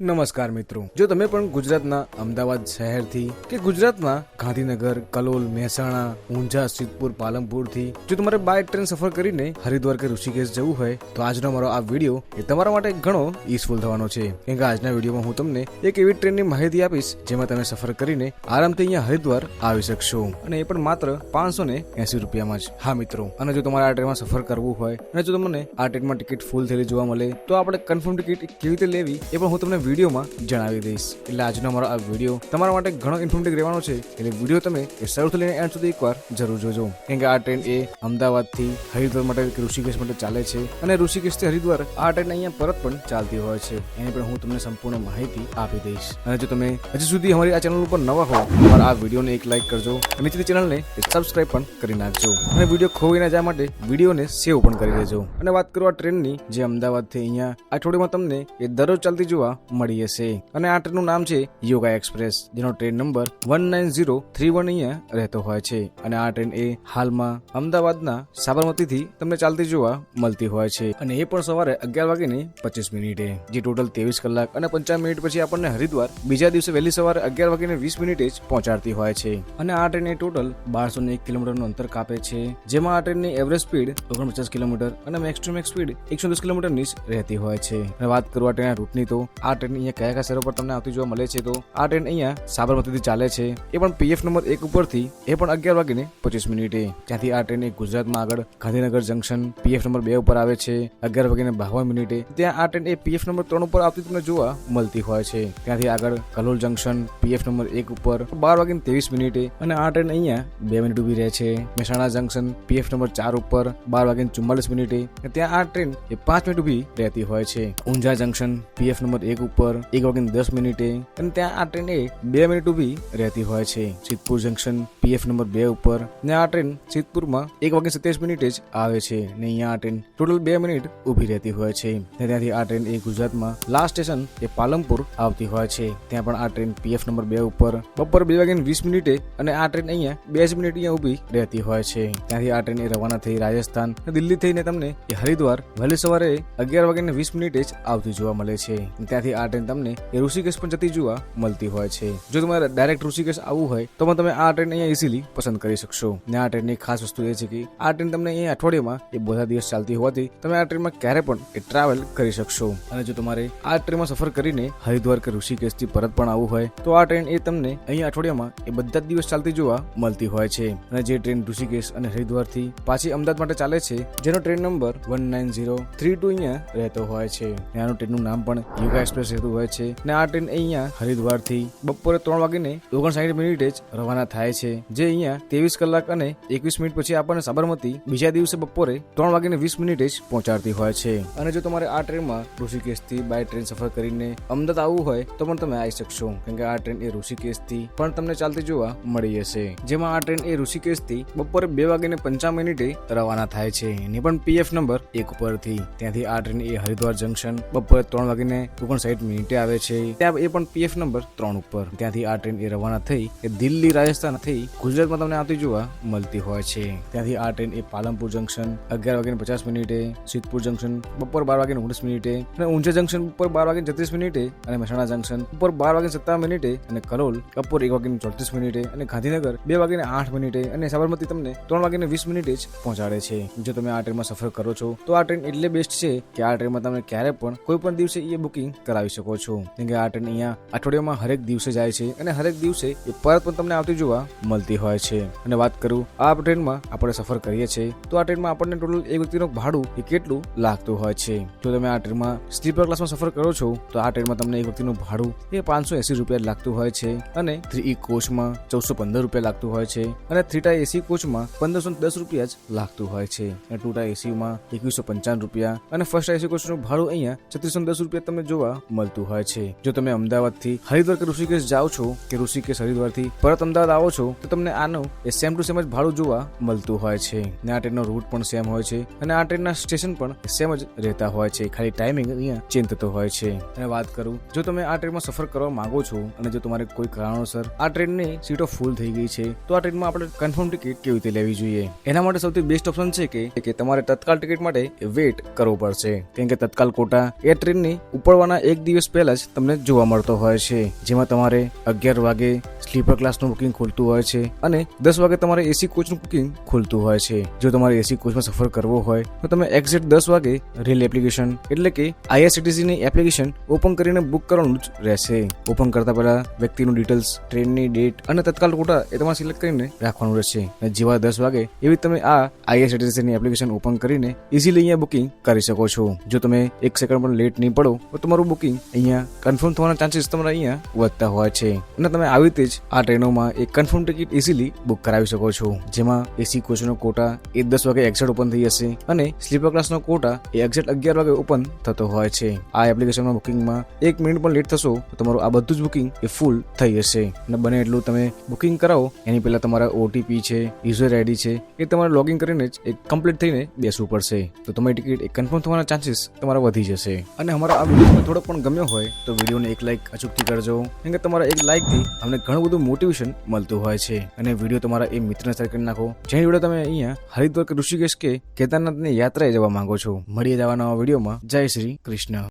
નમસ્કાર મિત્રો, જો તમે પણ ગુજરાતના અમદાવાદ શહેરથી કે ગુજરાતના ગાંધીનગર, કલોલ, મહેસાણા, ઊંઝા, સિદ્ધપુર, પાલનપુરથી જો તમારે બાય ટ્રેન સફર કરીને હરિદ્વાર કે ઋષિકેશ જવું હોય તો આજનો મારો આ વિડીયો એ તમારા માટે ઘણો યુઝફુલ થવાનો છે. કેમ કે આજના વિડીયોમાં હું તમને એક એવી ટ્રેનની માહિતી આપીશ જેમાં તમે સફર કરીને આરામથી અહીંયા હરિદ્વાર આવી શકશો, અને એ પણ માત્ર 580 રૂપિયામાં જ. હા મિત્રો, અને જો તમારે આ ટ્રેનમાં સફર કરવું હોય અને જો તમને આ ટ્રેનમાં ટિકિટ ફૂલ થયેલી જોવા મળે તો આપણે કન્ફર્મ ટિકિટ કેવી રીતે લેવી એ પણ હું તમને વિડીયોમાં જણાવી દઈશ. એટલે આજનો અમારો આ વિડીયો તમારા માટે ઘણો ઇન્ફોર્મેટિવ રહેવાનો છે, એટલે વિડીયો તમે શરૂથી લઈને એન્ડ સુધી એકવાર જરૂર જોજો. કેમ કે આ ટ્રેન એ અમદાવાદથી હરિદ્વાર માટે કે ઋષિકેશ માટે ચાલે છે, અને ઋષિકેશથી હરિદ્વાર આ ટ્રેન અહીંયા પરત પણ ચાલતી હોય છે. એની પણ હું તમને સંપૂર્ણ માહિતી આપી દઈશ. અને જો તમે હજી સુધી અમારી આ ચેનલ ઉપર નવા હો તો અમારા આ વિડીયોને એક લાઈક કરજો અને નીચેની ચેનલને સબસ્ક્રાઇબ પણ કરી નાખજો, અને વિડીયો ખોઈ ના જાય માટે વિડીયોને સેવ પણ કરી દેજો. અને વાત કરું આ ટ્રેનની, જે અમદાવાદથી અહીંયા અઠવાડિયામાં તમને એ દરરોજ ચાલતી જોવા મળી હશે, અને આ ટ્રેનનું નામ છે યોગા એક્સપ્રેસ, જેનો ટ્રેન નંબર 19031 અહીંયા રહેતો હોય છે. અને આ ટ્રેન એ હાલમાં અમદાવાદના સાબરમતીથી તમને ચાલતી જોવા મળતી હોય છે, અને એ પણ સવારે 11:25, જે ટોટલ 23 કલાક અને 55 મિનિટ પછી આપણને હરિદ્વાર બીજા દિવસે વહેલી સવારે 11:20 જ પહોંચાડતી હોય છે. અને આ ટ્રેન એ ટોટલ 1201 કિલોમીટરનું અંતર કાપે છે, જેમાં આ ટ્રેનની એવરેજ સ્પીડ 49 કિલોમીટર અને મેક્સ ટુ મેક્સ સ્પીડ 110 કિલોમીટરની જ રહેતી હોય છે. અને વાત કરું આ ટ્રેનના રૂટની, તો આ ટ્રેન અહીંયા કયા કયા શહેરો પર તમને આવતી જોવા મળે છે, તો આ ટ્રેન અહીંયા સાબરમતીથી ચાલે છે, એ પણ PF નંબર 1 ઉપરથી, એ પણ 11:25. ત્યાંથી આ ટ્રેન ગુજરાતમાં આગળ ગાંધીનગર જંકશન PF નંબર 2 ઉપર આવે છે 11:52. ત્યાં આ ટ્રેન એ PF નંબર 3 ઉપર આવતી તમને જોવા મળતી હોય છે. ત્યાંથી આગળ કલોલ જંકશન PF નંબર 1 ઉપર 12:23, અને આ ટ્રેન અહીંયા 2 મિનિટ ઉભી રહે છે. મહેસાણા જંકશન PF નંબર 4 ઉપર 12:44, ત્યાં આ ટ્રેન એ 5 મિનિટ ઉભી રહેતી હોય છે. ઊંઝા જંકશન PF નંબર 1 ઉપર 1:10, અને ત્યાં આ ટ્રેન એ 2 મિનિટ ઉભી રહેતી હોય છે. સિદ્ધપુર જંકશન PF નંબર 2 ઉપર, ને આ ટ્રેન સિદ્ધપુરમાં 1:27 જ આવે છે, ને અહીંયા આ ટ્રેન ટોટલ 2 મિનિટ ઉભી રહેતી હોય છે. ત્યાંથી આ ટ્રેન એ ગુજરાતમાં લાસ્ટ સ્ટેશન એ પાલનપુર આવતી હોય છે. ત્યાં પણ આ ટ્રેન PF નંબર 2 ઉપર બપોર 2:20, અને આ ટ્રેન અહીંયા 2 મિનિટ અહીંયા ઉભી રહેતી હોય છે. ત્યાંથી આ ટ્રેન એ રવાના થઈ રાજસ્થાન દિલ્હી થઈને તમને એ હરિદ્વાર વહેલી સવારે 11:20 જ આવતી જોવા મળે છે. ત્યાંથી આ ટ્રેન તમને એ ઋષિકેશ પણ જતી જોવા મળતી હોય છે. જો તમારે ડાયરેક્ટ ઋષિકેશ આવવું હોય તો પણ તમે આ ટ્રેન અહીંયા ઇઝીલી પસંદ કરી શકશો. ને આ ટ્રેનની ખાસ વસ્તુ એ છે કે આ ટ્રેન તમને અહીંયા અઠવાડિયામાં એ બધા દિવસ ચાલતી હોવાથી તમે આ ટ્રેનમાં ક્યારે પણ એ ટ્રાવેલ કરી શકશો. અને જો તમારે આ ટ્રેનમાં સફર કરીને હરિદ્વાર કે ઋષિકેશથી પરત પણ આવવું હોય તો આ ટ્રેન એ તમને અહીંયા અઠવાડિયામાં એ બધા જ દિવસ ચાલતી જોવા મળતી હોય છે. અને જે ટ્રેન ઋષિકેશ અને હરિદ્વારથી પાછી અમદાવાદ માટે ચાલે છે, જેનો ટ્રેન નંબર 19032 અહીંયા રહેતો હોય છે, આનું ટ્રેનનું નામ પણ યોગા એક્સપ્રેસ રહેતું હોય છે. ને આ ટ્રેન અહીંયા હરિદ્વારથી બપોરે 3:59 જ રવાના થાય છે, જે અહીંયા 23 કલાક અને 21 મિનિટ પછી આપણને સાબરમતી બીજા દિવસે બપોરે 3:20 જ પહોંચાડતી હોય છે. અને જો તમારે આ ટ્રેનમાં ઋષિકેશથી બાય ટ્રેન સફર કરીને અમદાવાદ આવવું હોય તો પણ તમે આવી શકશો, કેમ કે આ ટ્રેન એ ઋષિકેશથી પણ તમને ચાલતી જોવા મળી હશે, જેમાં આ ટ્રેન એ ઋષિકેશથી બપોરે 2:55 રવાના થાય છે, ને પણ PF નંબર 1 ઉપરથી. ત્યાંથી આ ટ્રેન એ હરિદ્વાર જંકશન બપોરે 3:59 આવે છે, ત્યાં એ પણ PF નંબર 3 ઉપર. ત્યાંથી આ ટ્રેન એ રવાના થઈ એ દિલ્હી રાજસ્થાન થઈ ગુજરાતમાં તમને આવતી જોવા મળતી હોય છે. ત્યાંથી આ ટ્રેન એ પાલનપુર જંકશન 11:50, સિદ્ધપુર જંકશન બપોર 12:19, અને ઊંઝા જંકશન બપોર 12:36, અને મહેસાણા જંકશન બપોર 12:57, અને કલોલ બપોર 1:34, અને ગાંધીનગર 2:08, અને સાબરમતી તમને 3:20 જ પહોંચાડે છે. જો તમે આ ટ્રેનમાં સફર કરો છો તો આ ટ્રેન એટલે બેસ્ટ છે કે આ ટ્રેનમાં તમે ક્યારે પણ કોઈ પણ દિવસે એ બુકિંગ કરાવી શકો છો, કેમ કે આ ટ્રેન અહીંયા અઠવાડિયામાં હરેક દિવસે જાય છે, અને હરેક દિવસે એ પરત પણ તમને આવતી જોવા મળતી હોય છે. અને વાત કરું આ ટ્રેનમાં આપણે સફર કરીએ છીએ તો આ ટ્રેનમાં આપણને ટોટલ એક વ્યક્તિનું ભાડું એ કેટલું લાગતું હોય છે. જો તમે આ ટ્રેનમાં સ્લીપર ક્લાસમાં સફર કરો છો તો આ ટ્રેનમાં તમને એક વ્યક્તિનું ભાડું એ 580 રૂપિયા લાગતું હોય છે, અને 3E કોચમાં 1415 રૂપિયા લાગતું હોય છે, અને 3 AC કોચમાં 1510 રૂપિયા જ લાગતું હોય છે, અને 2 ACમાં 2155 રૂપિયા, અને ફર્સ્ટ AC કોચનું ભાડું અહીંયા 3610 રૂપિયા તમને જોવા મળતું હોય છે. જો તમે અમદાવાદથી હરિદ્વાર કે ઋષિકેશ જાઓ છો કે ઋષિકેશ હરિદ્વારથી પરત અમદાવાદ આવો છો તો તમને આનું એ સેમ ટુ સેમ જ ભાડું જોવા મળતું હોય છે. ને આ ટ્રેનનો રૂટ પણ સેમ હોય છે, અને આ ટ્રેનના સ્ટેશન પણ સેમ જ રહેતા હોય છે, ખાલી ટાઈમિંગ અહીંયા ચેન્જ થતો હોય છે. અને વાત કરું જો તમે આ ટ્રેનમાં સફર કરવા માંગો છો અને જો તમારે કોઈ કારણોસર આ ટ્રેનની સીટો ફૂલ થઈ ગઈ છે તો આ ટ્રેનમાં આપણે કન્ફર્મ ટિકિટ કેવી રીતે લેવી જોઈએ, એના માટે સૌથી બેસ્ટ ઓપ્શન છે કે તમારે તત્કાલ ટિકિટ માટે વેઇટ કરવો પડશે, કેમ કે તત્કાલ કોટા એ ટ્રેનની ઉપડવાના એક દિવસ પહેલા જ તમને જોવા મળતો હોય છે, જેમાં તમારે 11 વાગે સ્લીપર ક્લાસનું બુકિંગ ખુલતું હોય છે અને 10 વાગે તમારે એસી કોચનું બુકિંગ ખુલતું હોય છે. જો તમારે એસી કોચમાં સફર કરવો હોય તો તમે એક્ઝેક્ટ 10 વાગે રેલ એપ્લિકેશન એટલે કે IRCTC ની એપ્લિકેશન ઓપન કરીને બુક કરવાનું જ રહેશે. ઓપન કરતા પહેલા વ્યક્તિનું ડિટેલ્સ, ટ્રેનની ડેટ અને તત્કાલ કોટા એ તમારે સિલેક્ટ કરીને રાખવાનું રહેશે. જેવા 10 વાગે એવી તમે આ IRCTC ની એપ્લિકેશન ઓપન કરીને ઇઝીલી અહીંયા બુકિંગ કરી શકો છો. જો તમે 1 સેકન્ડ પણ લેટ નહીં પડો તો તમારું બુકિંગ અહીંયા કન્ફર્મ થવાના ચાન્સીસ તમારા અહીંયા વધતા હોય છે અને તમે આવી રીતે જ આ ટ્રેનોમાં એક કન્ફર્મ ટિકિટ ઇઝીલી બુક કરાવી શકો છો. જેમાં એસી કોચનો કોટા એ 10 વાગે એક્ઝેક્ટ ઓપન થઈ જશે અને સ્લીપર ક્લાસનો કોટા એ એક્ઝેક્ટ 11 વાગે ઓપન થતો હોય છે. આ એપ્લિકેશનમાં બુકિંગમાં 1 મિનિટ પણ લેટ થશો તો તમારું આ બધું જ બુકિંગ એ ફૂલ થઈ જશે. અને બને એટલું તમે બુકિંગ કરાવો એની પહેલા તમારા OTP છે, યુઝર ID છે એ તમારે લોગિન કરીને જ એક કમ્પ્લીટ થઈને બેસવું પડશે. તો તમારી ટિકિટ એક કન્ફર્મ થવાના ચાન્સીસ તમારા વધી જશે. અને અમારા આ વિડીયો થોડો પણ ગમ્યો હોય તો વિડીયોને એક લાઈક અચૂકથી કરજો, કેમ કે તમારા એક લાઈકથી અમને ઘણું બધું મોટિવેશન મળતું હોય છે. અને વિડીયો તમારા એ મિત્રને શેર કરી નાખો જેની જોડે તમે અહીંયા હરિદ્વાર કે ઋષિકેશ કે કેદારનાથની યાત્રાએ જવા માંગો છો. મળીએ જવા નવા વિડીયોમાં. જય શ્રી કૃષ્ણ.